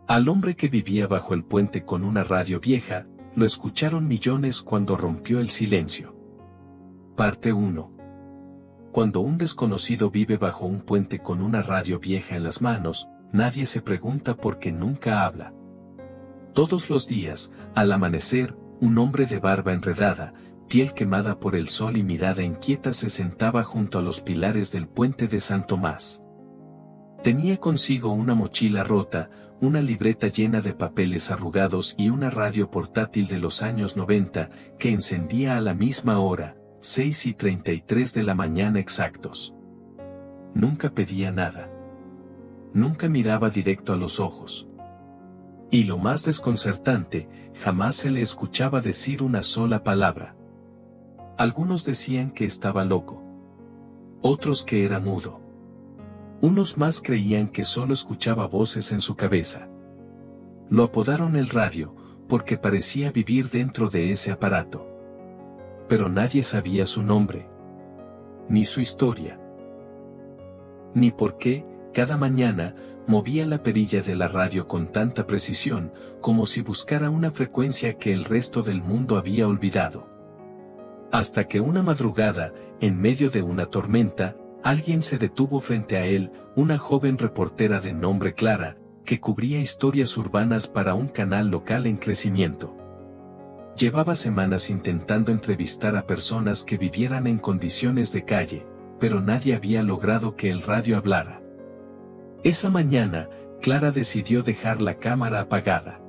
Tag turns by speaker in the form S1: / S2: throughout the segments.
S1: Al hombre que vivía bajo el puente con una radio vieja, lo escucharon millones cuando rompió el silencio. Parte 1. Cuando un desconocido vive bajo un puente con una radio vieja en las manos, nadie se pregunta por qué nunca habla. Todos los días, al amanecer, un hombre de barba enredada, piel quemada por el sol y mirada inquieta se sentaba junto a los pilares del puente de San Tomás. Tenía consigo una mochila rota, una libreta llena de papeles arrugados y una radio portátil de los años 90, que encendía a la misma hora, 6:33 de la mañana exactos. Nunca pedía nada. Nunca miraba directo a los ojos. Y lo más desconcertante, jamás se le escuchaba decir una sola palabra. Algunos decían que estaba loco. Otros que era mudo. Unos más creían que solo escuchaba voces en su cabeza. Lo apodaron el radio, porque parecía vivir dentro de ese aparato. Pero nadie sabía su nombre. Ni su historia. Ni por qué, cada mañana, movía la perilla de la radio con tanta precisión, como si buscara una frecuencia que el resto del mundo había olvidado. Hasta que una madrugada, en medio de una tormenta, alguien se detuvo frente a él, una joven reportera de nombre Clara, que cubría historias urbanas para un canal local en crecimiento. Llevaba semanas intentando entrevistar a personas que vivieran en condiciones de calle, pero nadie había logrado que el radio hablara. Esa mañana, Clara decidió dejar la cámara apagada.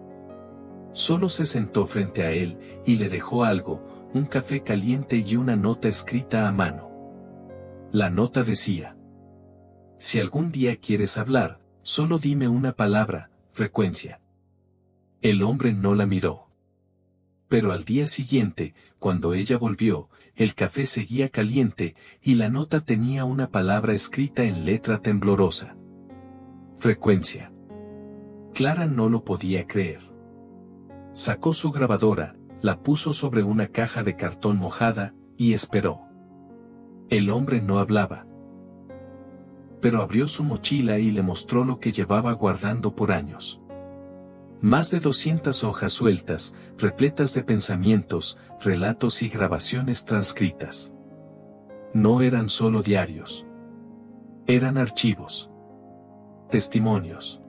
S1: Solo se sentó frente a él, y le dejó algo, un café caliente y una nota escrita a mano. La nota decía: si algún día quieres hablar, solo dime una palabra, frecuencia. El hombre no la miró. Pero al día siguiente, cuando ella volvió, el café seguía caliente, y la nota tenía una palabra escrita en letra temblorosa. Frecuencia. Clara no lo podía creer. Sacó su grabadora, la puso sobre una caja de cartón mojada, y esperó. El hombre no hablaba. Pero abrió su mochila y le mostró lo que llevaba guardando por años. Más de 200 hojas sueltas, repletas de pensamientos, relatos y grabaciones transcritas. No eran solo diarios. Eran archivos. Testimonios.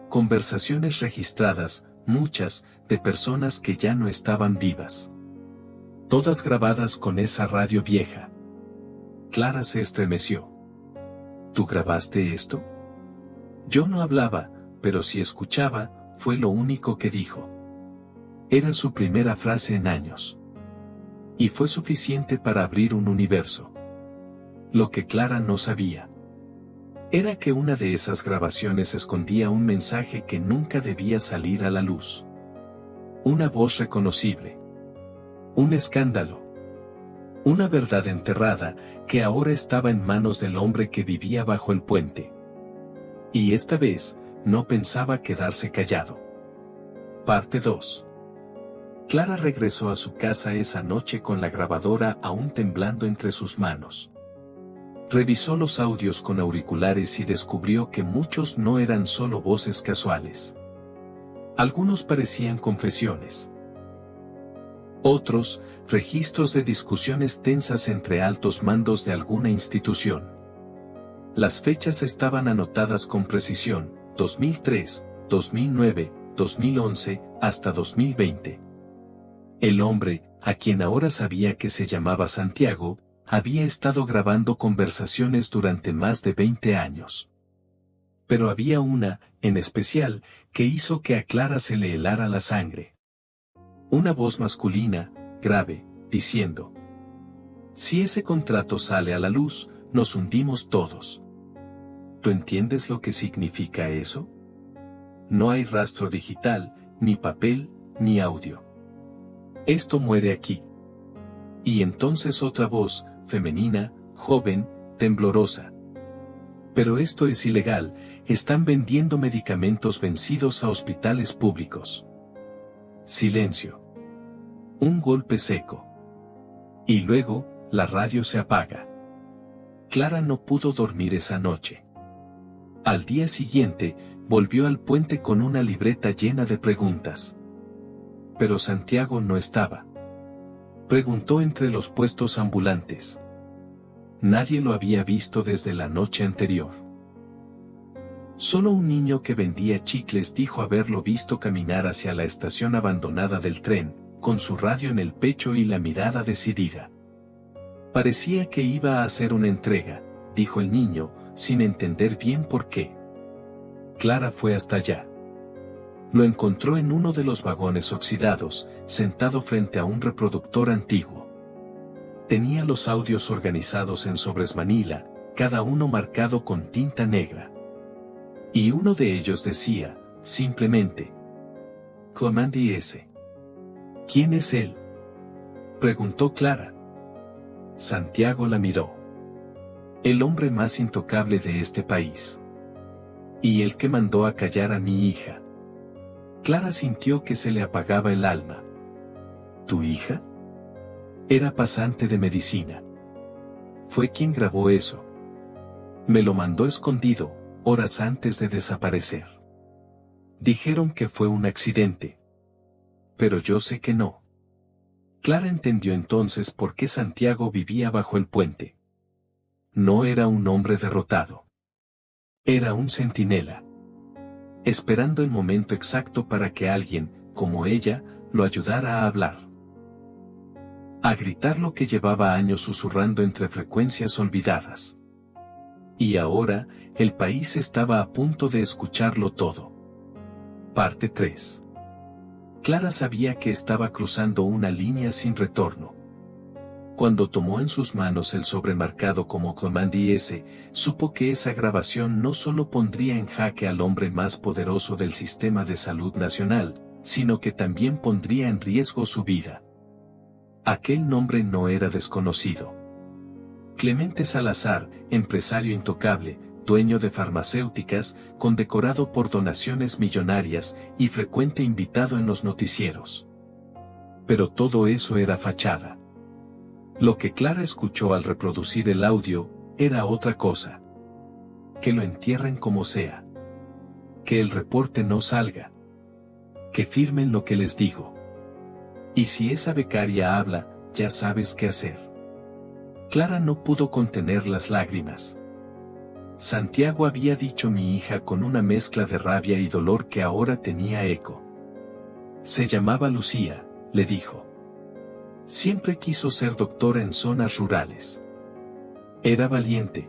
S1: Conversaciones registradas, muchas, de personas que ya no estaban vivas. Todas grabadas con esa radio vieja. Clara se estremeció. ¿Tú grabaste esto? Yo no hablaba, pero si escuchaba, fue lo único que dijo. Era su primera frase en años. Y fue suficiente para abrir un universo. Lo que Clara no sabía era que una de esas grabaciones escondía un mensaje que nunca debía salir a la luz. Una voz reconocible. Un escándalo. Una verdad enterrada, que ahora estaba en manos del hombre que vivía bajo el puente. Y esta vez, no pensaba quedarse callado. Parte 2. Clara regresó a su casa esa noche con la grabadora aún temblando entre sus manos. Revisó los audios con auriculares y descubrió que muchos no eran solo voces casuales. Algunos parecían confesiones. Otros, registros de discusiones tensas entre altos mandos de alguna institución. Las fechas estaban anotadas con precisión: 2003, 2009, 2011, hasta 2020. El hombre, a quien ahora sabía que se llamaba Santiago, había estado grabando conversaciones durante más de 20 años. Pero había una, en especial, que hizo que a Clara se le helara la sangre. Una voz masculina, grave, diciendo: si ese contrato sale a la luz, nos hundimos todos. ¿Tú entiendes lo que significa eso? No hay rastro digital, ni papel, ni audio. Esto muere aquí. Y entonces otra voz, femenina, joven, temblorosa: pero esto es ilegal, están vendiendo medicamentos vencidos a hospitales públicos. Silencio. Un golpe seco. Y luego, la radio se apaga. Clara no pudo dormir esa noche. Al día siguiente, volvió al puente con una libreta llena de preguntas. Pero Santiago no estaba. Preguntó entre los puestos ambulantes. Nadie lo había visto desde la noche anterior. Solo un niño que vendía chicles dijo haberlo visto caminar hacia la estación abandonada del tren, con su radio en el pecho y la mirada decidida. Parecía que iba a hacer una entrega, dijo el niño, sin entender bien por qué. Clara fue hasta allá. Lo encontró en uno de los vagones oxidados, sentado frente a un reproductor antiguo. Tenía los audios organizados en sobres manila, cada uno marcado con tinta negra. Y uno de ellos decía, simplemente, Comandi S. ¿Quién es él?, preguntó Clara. Santiago la miró. El hombre más intocable de este país. Y el que mandó a callar a mi hija. Clara sintió que se le apagaba el alma. ¿Tu hija? Era pasante de medicina. Fue quien grabó eso. Me lo mandó escondido, horas antes de desaparecer. Dijeron que fue un accidente. Pero yo sé que no. Clara entendió entonces por qué Santiago vivía bajo el puente. No era un hombre derrotado. Era un centinela. Esperando el momento exacto para que alguien, como ella, lo ayudara a hablar. A gritar lo que llevaba años susurrando entre frecuencias olvidadas. Y ahora, el país estaba a punto de escucharlo todo. Parte 3. Clara sabía que estaba cruzando una línea sin retorno. Cuando tomó en sus manos el sobremarcado como Comandi S, supo que esa grabación no solo pondría en jaque al hombre más poderoso del sistema de salud nacional, sino que también pondría en riesgo su vida. Aquel nombre no era desconocido. Clemente Salazar, empresario intocable, dueño de farmacéuticas, condecorado por donaciones millonarias y frecuente invitado en los noticieros. Pero todo eso era fachada. Lo que Clara escuchó al reproducir el audio, era otra cosa. Que lo entierren como sea. Que el reporte no salga. Que firmen lo que les digo. Y si esa becaria habla, ya sabes qué hacer. Clara no pudo contener las lágrimas. Santiago había dicho mi hija con una mezcla de rabia y dolor que ahora tenía eco. Se llamaba Lucía, le dijo. Siempre quiso ser doctora en zonas rurales. Era valiente.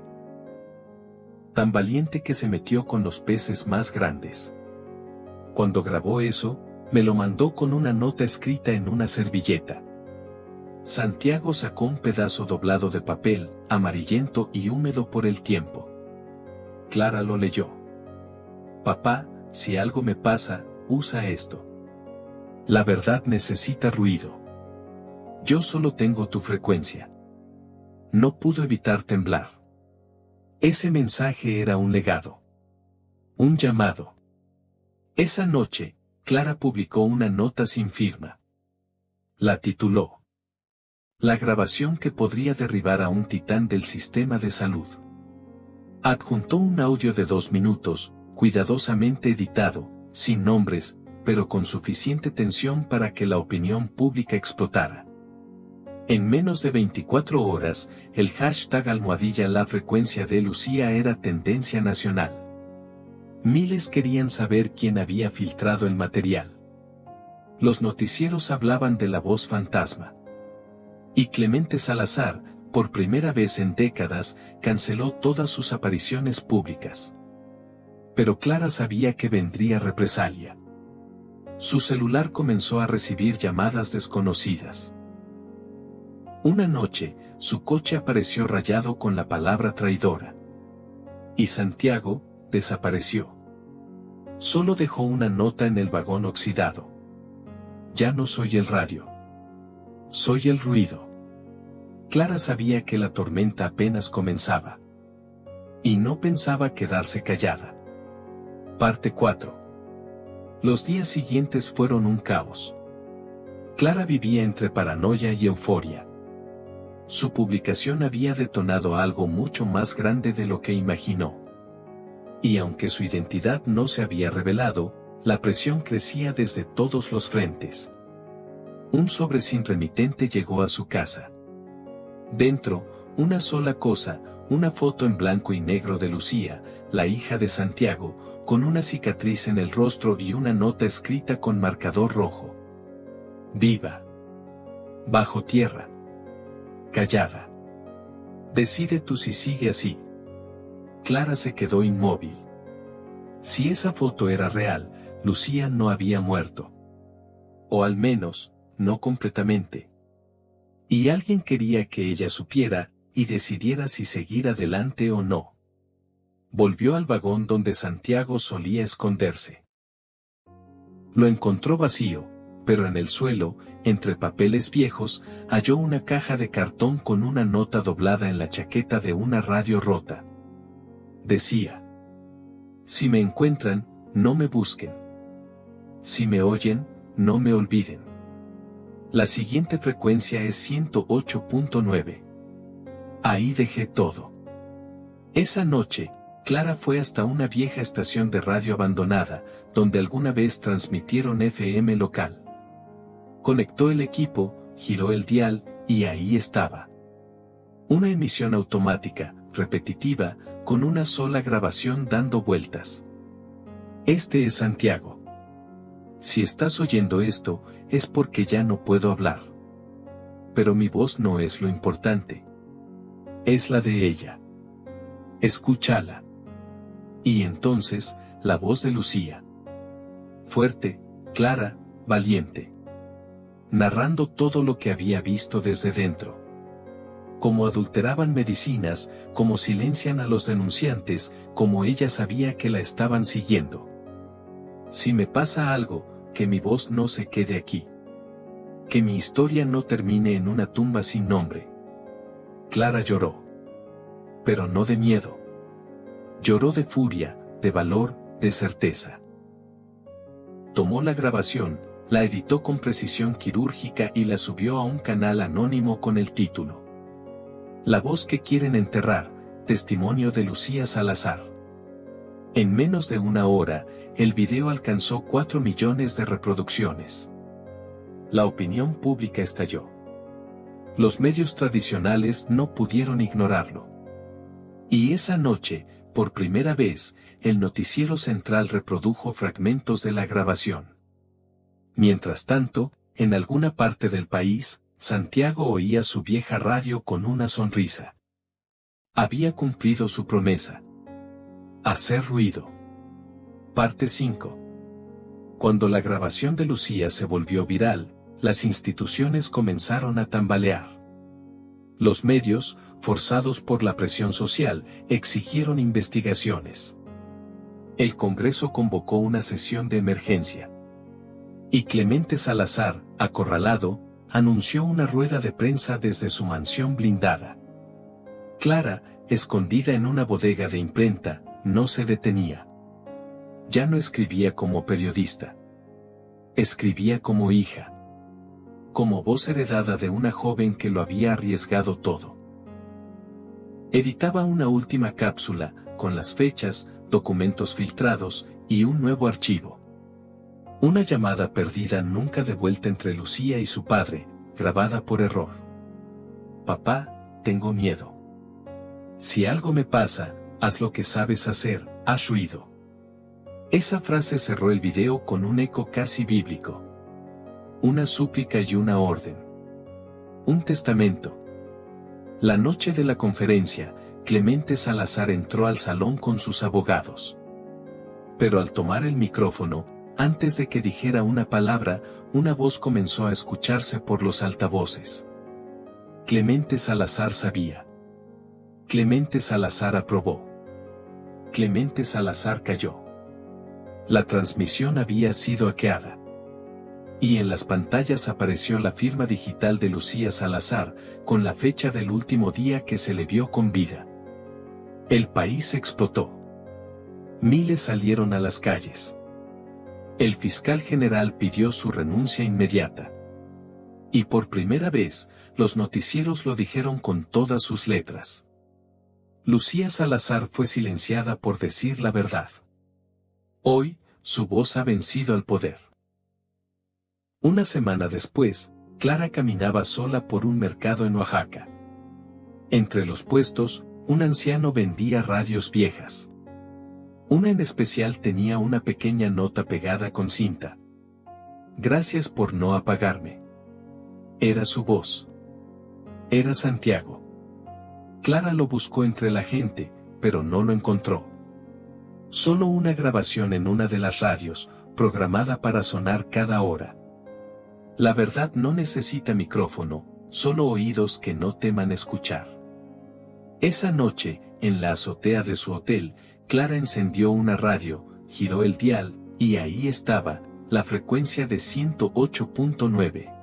S1: Tan valiente que se metió con los peces más grandes. Cuando grabó eso, me lo mandó con una nota escrita en una servilleta. Santiago sacó un pedazo doblado de papel, amarillento y húmedo por el tiempo. Clara lo leyó. Papá, si algo me pasa, usa esto. La verdad necesita ruido. Yo solo tengo tu frecuencia. No pudo evitar temblar. Ese mensaje era un legado. Un llamado. Esa noche, Clara publicó una nota sin firma. La tituló. La grabación que podría derribar a un titán del sistema de salud. Adjuntó un audio de 2 minutos, cuidadosamente editado, sin nombres, pero con suficiente tensión para que la opinión pública explotara. En menos de 24 horas, el hashtag #la frecuencia de Lucía era tendencia nacional. Miles querían saber quién había filtrado el material. Los noticieros hablaban de la voz fantasma. Y Clemente Salazar, por primera vez en décadas, canceló todas sus apariciones públicas. Pero Clara sabía que vendría represalia. Su celular comenzó a recibir llamadas desconocidas. Una noche, su coche apareció rayado con la palabra traidora. Y Santiago, desapareció. Solo dejó una nota en el vagón oxidado. Ya no soy el radio. Soy el ruido. Clara sabía que la tormenta apenas comenzaba. Y no pensaba quedarse callada. Parte 4. Los días siguientes fueron un caos. Clara vivía entre paranoia y euforia. Su publicación había detonado algo mucho más grande de lo que imaginó. Y aunque su identidad no se había revelado, la presión crecía desde todos los frentes. Un sobre sin remitente llegó a su casa. Dentro, una sola cosa, una foto en blanco y negro de Lucía, la hija de Santiago, con una cicatriz en el rostro y una nota escrita con marcador rojo. Viva. Bajo tierra. Callada. Decide tú si sigue así. Clara se quedó inmóvil. Si esa foto era real, Lucía no había muerto. O al menos, no completamente. Y alguien quería que ella supiera, y decidiera si seguir adelante o no. Volvió al vagón donde Santiago solía esconderse. Lo encontró vacío, pero en el suelo, entre papeles viejos, halló una caja de cartón con una nota doblada en la chaqueta de una radio rota. Decía: si me encuentran, no me busquen. Si me oyen, no me olviden. La siguiente frecuencia es 108.9. Ahí dejé todo. Esa noche, Clara fue hasta una vieja estación de radio abandonada, donde alguna vez transmitieron FM local. Conectó el equipo, giró el dial, y ahí estaba. Una emisión automática, repetitiva, con una sola grabación dando vueltas. Este es Santiago. Si estás oyendo esto, es porque ya no puedo hablar. Pero mi voz no es lo importante. Es la de ella. Escúchala. Y entonces, la voz de Lucía. Fuerte, clara, valiente. Narrando todo lo que había visto desde dentro. Cómo adulteraban medicinas, cómo silencian a los denunciantes, cómo ella sabía que la estaban siguiendo. Si me pasa algo, que mi voz no se quede aquí. Que mi historia no termine en una tumba sin nombre. Clara lloró. Pero no de miedo. Lloró de furia, de valor, de certeza. Tomó la grabación, la editó con precisión quirúrgica y la subió a un canal anónimo con el título: La voz que quieren enterrar, testimonio de Lucía Salazar. En menos de una hora, el video alcanzó 4 millones de reproducciones. La opinión pública estalló. Los medios tradicionales no pudieron ignorarlo. Y esa noche, por primera vez, el noticiero central reprodujo fragmentos de la grabación. Mientras tanto, en alguna parte del país, Santiago oía su vieja radio con una sonrisa. Había cumplido su promesa. Hacer ruido. Parte 5. Cuando la grabación de Lucía se volvió viral, las instituciones comenzaron a tambalear. Los medios, forzados por la presión social, exigieron investigaciones. El Congreso convocó una sesión de emergencia. Y Clemente Salazar, acorralado, anunció una rueda de prensa desde su mansión blindada. Clara, escondida en una bodega de imprenta, no se detenía. Ya no escribía como periodista. Escribía como hija. Como voz heredada de una joven que lo había arriesgado todo. Editaba una última cápsula, con las fechas, documentos filtrados, y un nuevo archivo. Una llamada perdida nunca devuelta entre Lucía y su padre, grabada por error. Papá, tengo miedo. Si algo me pasa, haz lo que sabes hacer, haz ruido. Esa frase cerró el video con un eco casi bíblico. Una súplica y una orden. Un testamento. La noche de la conferencia, Clemente Salazar entró al salón con sus abogados. Pero al tomar el micrófono, antes de que dijera una palabra, una voz comenzó a escucharse por los altavoces. Clemente Salazar sabía. Clemente Salazar aprobó. Clemente Salazar cayó. La transmisión había sido hackeada. Y en las pantallas apareció la firma digital de Lucía Salazar, con la fecha del último día que se le vio con vida. El país explotó. Miles salieron a las calles. El fiscal general pidió su renuncia inmediata. Y por primera vez, los noticieros lo dijeron con todas sus letras. Lucía Salazar fue silenciada por decir la verdad. Hoy, su voz ha vencido al poder. Una semana después, Clara caminaba sola por un mercado en Oaxaca. Entre los puestos, un anciano vendía radios viejas. Una en especial tenía una pequeña nota pegada con cinta. Gracias por no apagarme. Era su voz. Era Santiago. Clara lo buscó entre la gente, pero no lo encontró. Solo una grabación en una de las radios, programada para sonar cada hora. La verdad no necesita micrófono, solo oídos que no teman escuchar. Esa noche, en la azotea de su hotel, Clara encendió una radio, giró el dial, y ahí estaba, la frecuencia de 108.9.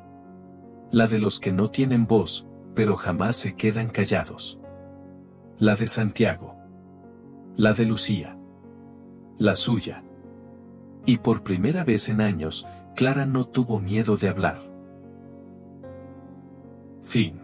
S1: La de los que no tienen voz, pero jamás se quedan callados. La de Santiago. La de Lucía. La suya. Y por primera vez en años, Clara no tuvo miedo de hablar. Fin.